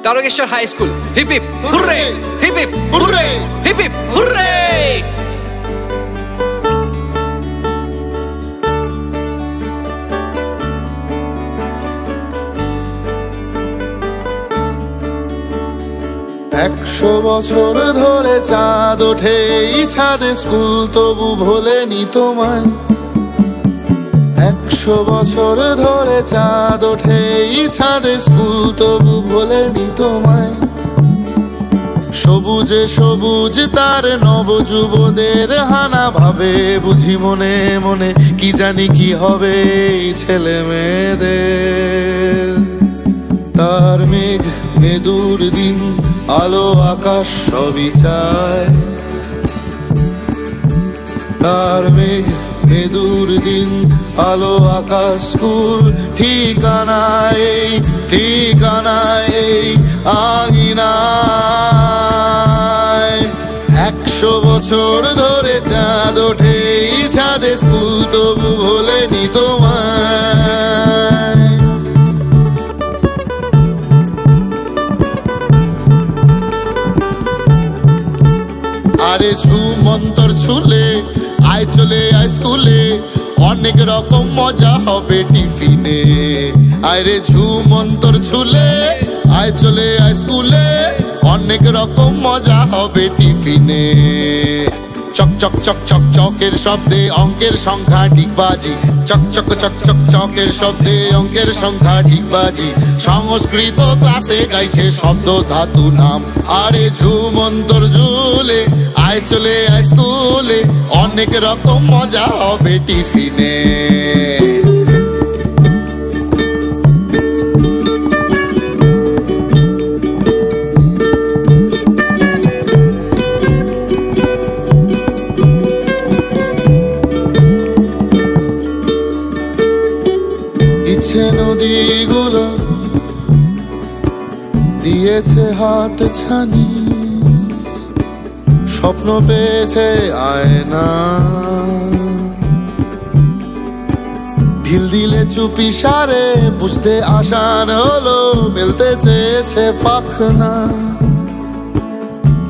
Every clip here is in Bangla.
Tarakeswar high school, hip hip hurray, hip hip hurray, hip hip hurray. একশো বছর ধরে চাঁদ ওঠে এই ছাদে, স্কুল তবু ভোলেনি তোমায়। 100 বছর ধরে চাঁদ ওঠে এই ছাদে, স্কুল তবু ভোলেনি তোমায়। সবুজে সবুজ তার নবযুবদের হানা, ভাবে বুঝি মনে মনে কি জানি কি হবে এই ছেলে মেয়েদের। তার মেঘ মেদুর দিন, আলো আকাশ সবই চায়। তার মেঘ মেদুর দিন, আলো আকাশ স্কুল ঠিকানায়, ঠিকানায় আঙিনায়। 100 বছর ধরে চাঁদ ওঠে এই ছাদে, স্কুল তবু ভোলেনি তোমায়। আরে ঝুমন্তর ছুলে আয় চলে আয় স্কুলে, অনেক রকম মজা হবে টিফিনে। আরে ঝুমন্তর ছুলে আয় চলে আয় স্কুলে, অনেক রকম মজা হবে টিফিনে। চক চক চক চক চকের শব্দে অঙ্কের সংখ্যা ডিগবাজি, চক চক চক চক চকের শব্দে অঙ্কের সংখ্যা ডিগবাজি। সংস্কৃত ক্লাসে গাইছে শব্দ ধাতু নাম। আরে ঝুমন্তর ঝুলে আয় চলে আয় স্কুলে, অনেক রকম মজা হবে টিফিনে। ইচ্ছে নদীগুলো দিয়েছে হাত ছানি, স্বপ্ন পেয়েছে আয়না। ঢিল দিলে চুপি সারে বুঝতে আসান হলো, মেলতে চেয়েছে পাখনা।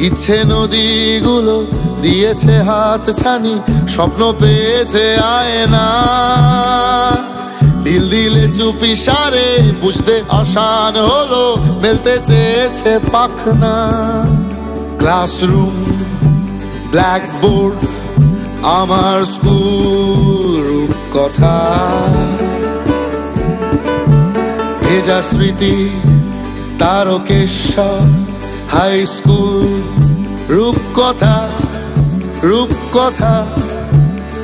ইচ্ছে নদীগুলো দিয়েছে হাত ছানি, স্বপ্ন পেয়েছে আয়না। ঢিল দিলে চুপি সারে বুঝতে আসান হলো, মেলতে চেয়েছে পাখনা। ক্লাসরুম ব্ল্যাকবোর্ড আমার স্কুল রূপকথা, ভেজা স্মৃতি তারকেশ্বর হাই স্কুল রূপকথা, রূপকথা,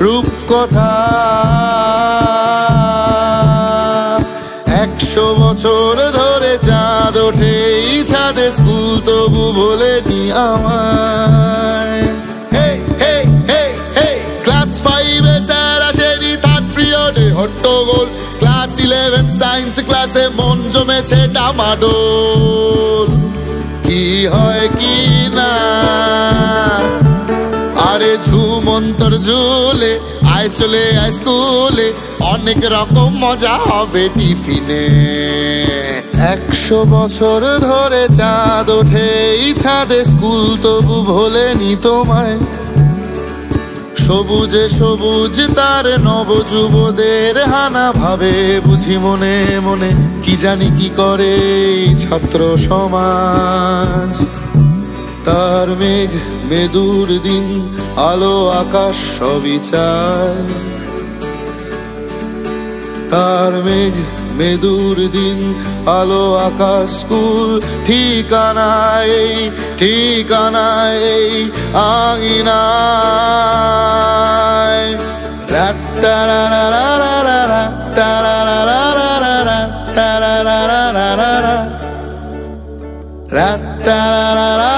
রূপকথা। 100 বছর ধরে চাঁদ ওঠে এই ছাদে, স্কুল তবু ভোলেনি আমায়। ক্লাস 5-এ স্যার আসেনি, তার পিরিয়ডে হট্টগোল। ক্লাস 11 সায়েন্স ক্লাসে মন জমেছে ডামাডোল। কি হয় কি না, আরে ঝুমন্তর ঝুলে আয় চলে আয় স্কুলে, অনেক রকম মজা হবে টিফিনে। 100 বছর ধরে চাঁদ ওঠে এই ছাদে, স্কুল তবু ভোলেনি তোমায়। সবুজে সবুজ তার নবযুবদের হানা, ভাবে বুঝি মনে মনে কি জানি কি করে ছাত্র সমাজ। তার মেঘ মেদুর দিন, আলো আকাশ সবই চায়। তার মেঘ মেদুর দিন, আলো আকাশ স্কুল ঠিকানায়, ঠিকানায় আঙিনায়। রা-টা-রা-রা-রা-রা-রা, টা-রা-রা-রা-রা-রা, টা-রা-রা-রা-রা-রা, রা-টা-রা-রা-রা।